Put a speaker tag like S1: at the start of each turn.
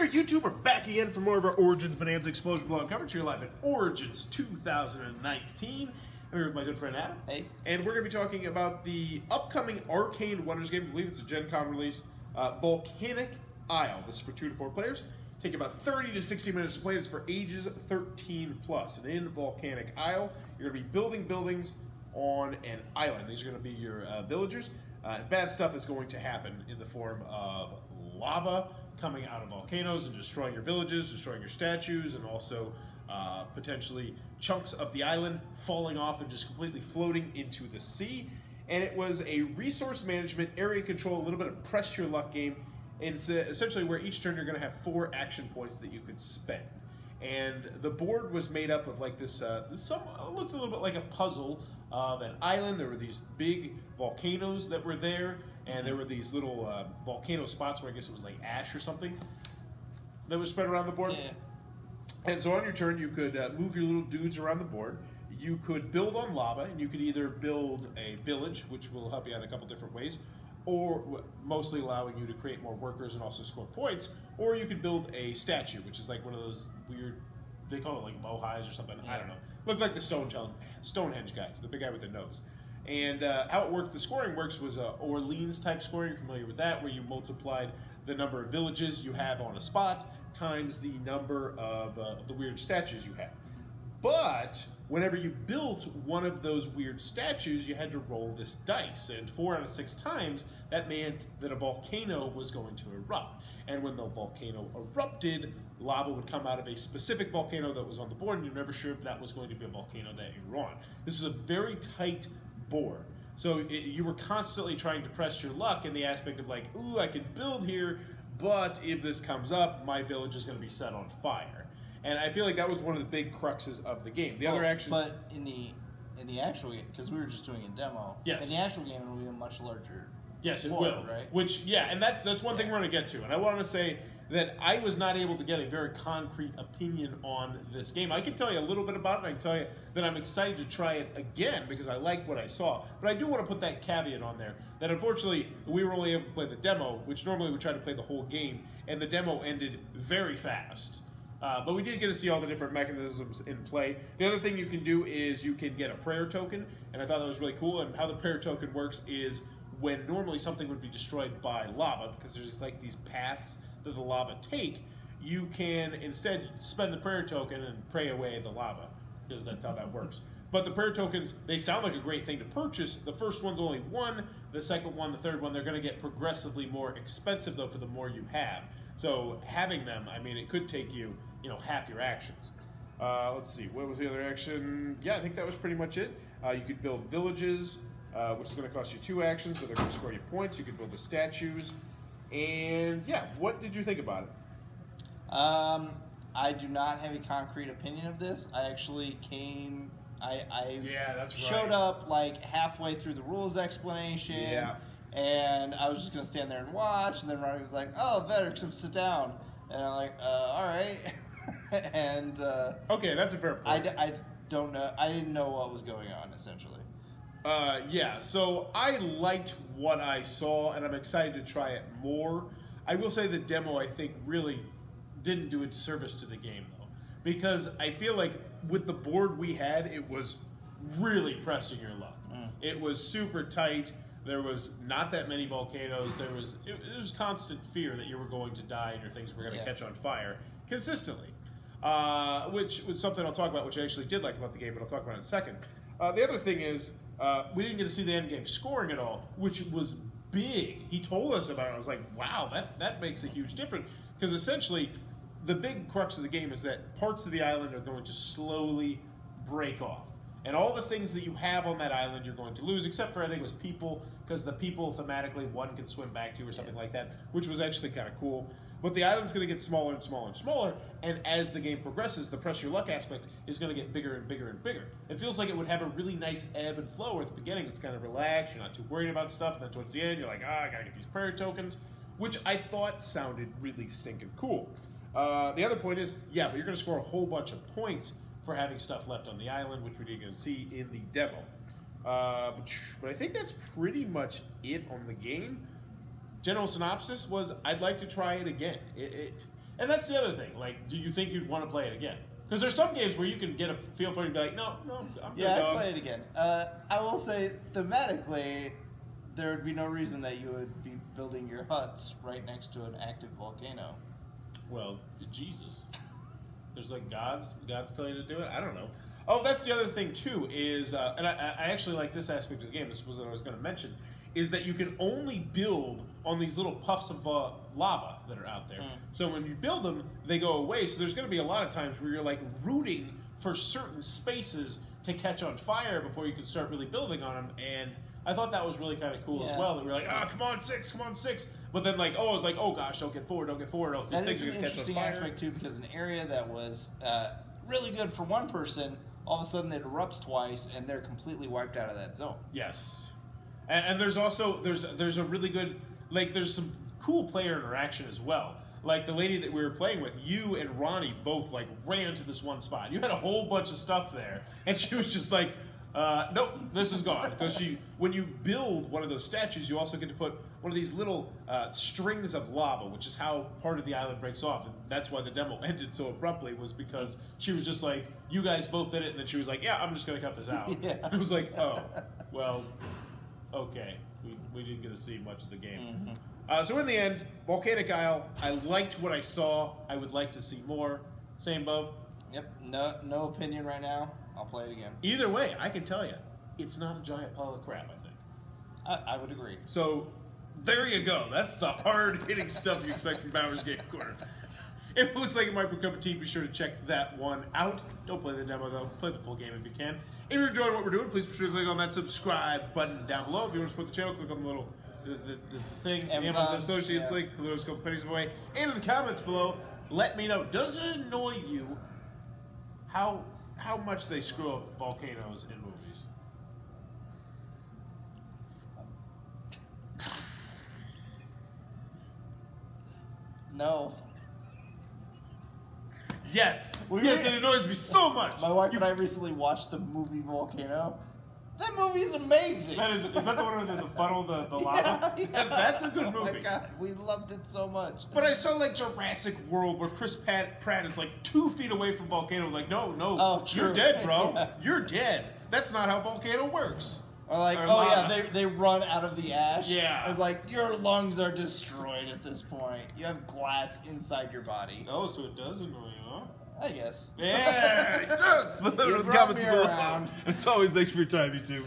S1: Alright, YouTube, we're back again for more of our Origins Bonanza Explosion blog coverage here live at Origins 2019. I'm here with my good friend Adam.
S2: Hey.
S1: And we're going to be talking about the upcoming Arcane Wonders game. I believe it's a Gen Con release. Volcanic Isle. This is for 2 to 4 players. Take about 30 to 60 minutes to play. It's for ages 13 plus. And in Volcanic Isle, you're going to be building buildings on an island. These are going to be your villagers. Bad stuff is going to happen in the form of lava coming out of volcanoes and destroying your villages, destroying your statues, and also potentially chunks of the island falling off and just completely floating into the sea. And it was a resource management, area control, a little bit of press your luck game. And it's essentially where each turn you're going to have 4 action points that you could spend. And the board was made up of like this, looked a little bit like a puzzle of an island. There were these big volcanoes that were there, and there were these little volcano spots where I guess it was like ash or something that was spread around the board.
S2: Yeah.
S1: And so on your turn, you could move your little dudes around the board. You could build on lava, and you could either build a village, which will help you out a couple different ways, or mostly allowing you to create more workers and also score points, or you could build a statue, which is like one of those weird, they call it like mohais or something, I don't know. Looked like the Stonehenge guys, the big guy with the nose. And how it worked, the scoring works was Orleans type scoring, you're familiar with that, where you multiplied the number of villages you have on a spot times the number of the weird statues you have. But whenever you built one of those weird statues, you had to roll this dice. And 4 out of 6 times, that meant that a volcano was going to erupt. And when the volcano erupted, lava would come out of a specific volcano that was on the board, and you're never sure if that was going to be a volcano that you were on. This was a very tight board. So you were constantly trying to press your luck in the aspect of like, ooh, I could build here, but if this comes up, my village is going to be set on fire. And I feel like that was one of the big cruxes of the game. The other actions,
S2: but in the actual game, because we were just doing a demo.
S1: Yes.
S2: In the actual game, it will be a much larger.
S1: Yes, it
S2: board,
S1: will.
S2: Right.
S1: Which, yeah, and that's one thing we're going to get to. And I want to say that I was not able to get a very concrete opinion on this game. I can tell you a little bit about it, and I can tell you that I'm excited to try it again because I like what I saw. But I do want to put that caveat on there that unfortunately we were only able to play the demo, which normally we try to play the whole game, and the demo ended very fast. But we did get to see all the different mechanisms in play. The other thing you can do is you can get a prayer token, and I thought that was really cool. And how the prayer token works is when normally something would be destroyed by lava, because there's just like these paths that the lava take, you can instead spend the prayer token and pray away the lava, because that's how that works. But the prayer tokens, they sound like a great thing to purchase. The first one's only 1, the second one, the third one, they're going to get progressively more expensive though for the more you have. So having them, I mean, it could take you, half your actions. Let's see, what was the other action? Yeah, I think that was pretty much it. You could build villages, which is going to cost you 2 actions, but they're going to score you points. You could build the statues. And yeah, what did you think about it?
S2: I do not have a concrete opinion of this. I actually came.
S1: Yeah, that's right.
S2: Showed up like halfway through the rules explanation.
S1: Yeah.
S2: And I was just gonna stand there and watch, and then Ronnie was like, "Oh, better come sit down," and I'm like, "All right." And
S1: okay, that's a fair point.
S2: I don't know. I didn't know what was going on essentially.
S1: Yeah, so I liked what I saw, and I'm excited to try it more. I will say the demo, I think, really didn't do a service to the game, though, because I feel like with the board we had, it was really pressing your luck. It was super tight. There was not that many volcanoes. It was constant fear that you were going to die and your things were going to catch on fire consistently, which was something I'll talk about, which I actually did like about the game, but I'll talk about it in a second. The other thing is, we didn't get to see the end game scoring at all, which was big. He told us about it. I was like, wow, that makes a huge difference. Because essentially, the big crux of the game is that parts of the island are going to slowly break off. And all the things that you have on that island you're going to lose, except for I think it was people, because the people thematically one can swim back to or something like that, which was actually kind of cool. But the island's going to get smaller and smaller and smaller, and as the game progresses, the press your luck aspect is going to get bigger and bigger and bigger. It feels like it would have a really nice ebb and flow, where at the beginning it's kind of relaxed, you're not too worried about stuff, and then towards the end you're like, I gotta get these prayer tokens, which I thought sounded really stinking cool. The other point is, yeah, but you're going to score a whole bunch of points for having stuff left on the island, which we didn't get to see in the demo. But I think that's pretty much it on the game. General synopsis was, I'd like to try it again. And that's the other thing. Like, do you think you'd want to play it again? Because there's some games where you can get a feel for it and be like, no, I'm good,
S2: Yeah,
S1: dog.
S2: I'd play it again. I will say, thematically, there would be no reason that you would be building your huts right next to an active volcano.
S1: Well, Jesus. There's like gods tell you to do it? I don't know. Oh, that's the other thing, too, is, and I actually like this aspect of the game, this was what I was going to mention, is that you can only build on these little puffs of lava that are out there. So when you build them, they go away. So there's going to be a lot of times where you're like rooting for certain spaces to catch on fire before you can start really building on them. And I thought that was really kind of cool as well. That we were like, come on, 6, come on, 6. But then like, I was like, oh gosh, don't get forward, or else these things are going to catch on fire. That is an interesting
S2: aspect too, because an area that was really good for one person, all of a sudden it erupts twice, and they're completely wiped out of that zone.
S1: Yes. And there's also, there's a really good, like, there's some cool player interaction as well. Like, the lady that we were playing with, you and Ronnie both, like, ran to this one spot. You had a whole bunch of stuff there, and she was just like, nope, this is gone. Because when you build one of those statues, you also get to put one of these little strings of lava, which is how part of the island breaks off. And that's why the demo ended so abruptly, was because she was just like, you guys both did it, and then she was like, yeah, I'm just going to cut this out.
S2: Yeah.
S1: And it was like, oh, well... okay, we didn't get to see much of the game. So in the end, Volcanic Isle, I liked what I saw. I would like to see more. Same, Bub?
S2: Yep, no opinion right now. I'll play it again.
S1: Either way, I can tell you, it's not a giant pile of crap, I think.
S2: I would agree.
S1: So, there you go. That's the hard-hitting stuff you expect from Bowers Game Corner. If it looks like it might become a team, be sure to check that one out. Don't play the demo, though. Play the full game if you can. If you're enjoying what we're doing, please be sure to click on that subscribe button down below. If you want to support the channel, click on the little the thing, Amazon Associates link, those couple pennies away. And in the comments below, let me know, does it annoy you how much they screw up volcanoes in movies?
S2: No.
S1: Yes. Yes, it annoys me so much.
S2: My wife and I recently watched the movie Volcano. That movie is amazing.
S1: Is that the one with the funnel, the lava? Yeah. That's a good movie.
S2: Oh my God, we loved it so much.
S1: But I saw like Jurassic World where Chris Pratt is like 2 feet away from Volcano. Like, no,
S2: oh,
S1: you're dead, bro. Yeah. You're dead. That's not how Volcano works.
S2: Or like, they run out of the ash.
S1: Yeah.
S2: I was like, your lungs are destroyed at this point. You have glass inside your body.
S1: Oh, so it does annoy you, huh?
S2: I guess.
S1: Yeah, it does. But let me know in the comments below. It's always thanks for your time, YouTube.